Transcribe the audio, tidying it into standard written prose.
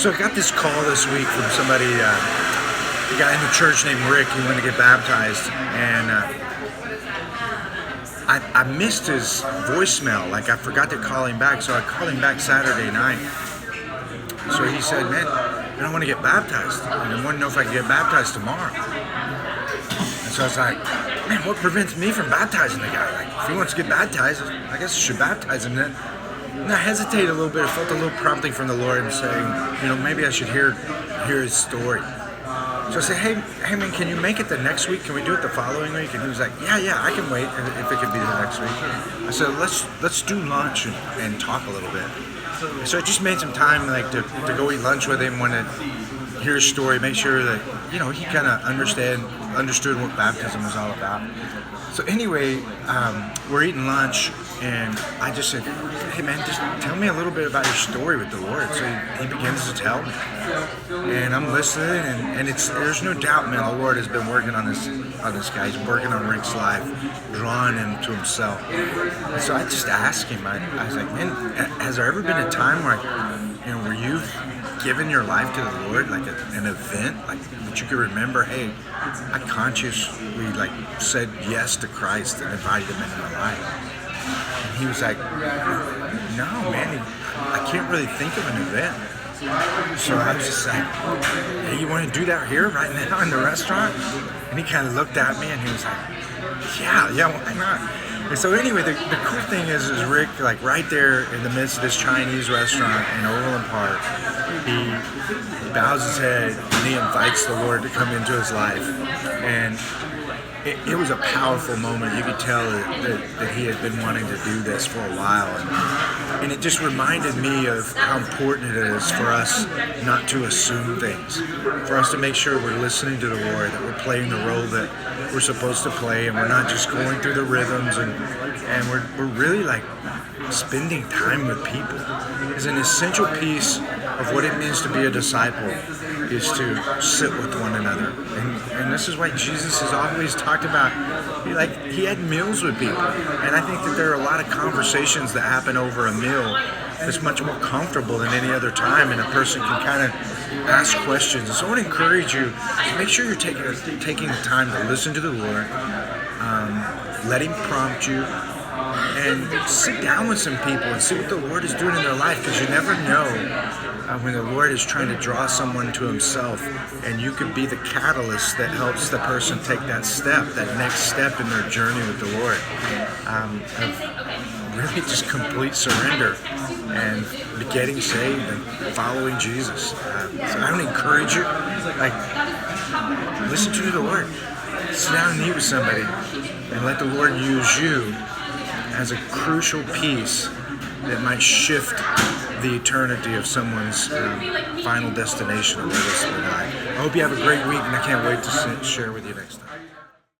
So I got this call this week from somebody, a guy in the church named Rick. He wanted to get baptized, and I missed his voicemail. Like, I forgot to call him back, so I called him back Saturday night. So he said, "Man, I don't want to get baptized, and I want to know if I can get baptized tomorrow." And so I was like, "Man, what prevents me from baptizing the guy? Like, if he wants to get baptized, I guess I should baptize him then." And I hesitated a little bit. I felt a little prompting from the Lord and saying, maybe I should hear his story. So I said, hey man, can you make it the next week? Can we do it the following week? And he was like, yeah, I can wait if it could be the next week. I said, let's do lunch and talk a little bit. So I just made some time to go eat lunch with him, want to hear his story, make sure that he kind of understood what baptism was all about. So anyway, we're eating lunch, and I just said, "Hey man, just tell me a little bit about your story with the Lord." So he begins to tell me, and I'm listening, and there's no doubt, man, the Lord has been working on this guy. He's working on Rick's life, drawing him to Himself. And so I just asked him, I was like, "Man, has there ever been a time where you've given your life to the Lord, like an event, like that you could remember? Hey, I consciously said yes to Christ and invited Him into my life." And he was like, "No, man, I can't really think of an event." So I was just like, "Hey, you want to do that here right now in the restaurant?" And he kind of looked at me and he was like, yeah, why not? And so anyway, the cool thing is Rick, right there in the midst of this Chinese restaurant in Overland Park, he bows his head and he invites the Lord to come into his life. And it was a powerful moment. You could tell that he had been wanting to do this for a while. And it just reminded me of how important it is for us not to assume things, for us to make sure we're listening to the Lord, that we're playing the role that we're supposed to play, and we're not just going through the rhythms, and we're really spending time with people. Is an essential piece of what it means to be a disciple is to sit with one another. And this is why Jesus has always talked about, he had meals with people. And I think that there are a lot of conversations that happen over a meal that's much more comfortable than any other time, and a person can kind of ask questions. And so I want to encourage you to make sure you're taking the time to listen to the Lord, let Him prompt you, and sit down with some people and see what the Lord is doing in their life, because you never know when the Lord is trying to draw someone to Himself, and you could be the catalyst that helps the person take that next step in their journey with the Lord, of really just complete surrender and getting saved and following Jesus. So I would encourage you, listen to the Lord, sit down and eat with somebody, and let the Lord use you as a crucial piece that might shift the eternity of someone's final destination of where they spend life. I hope you have a great week, and I can't wait to share with you next time.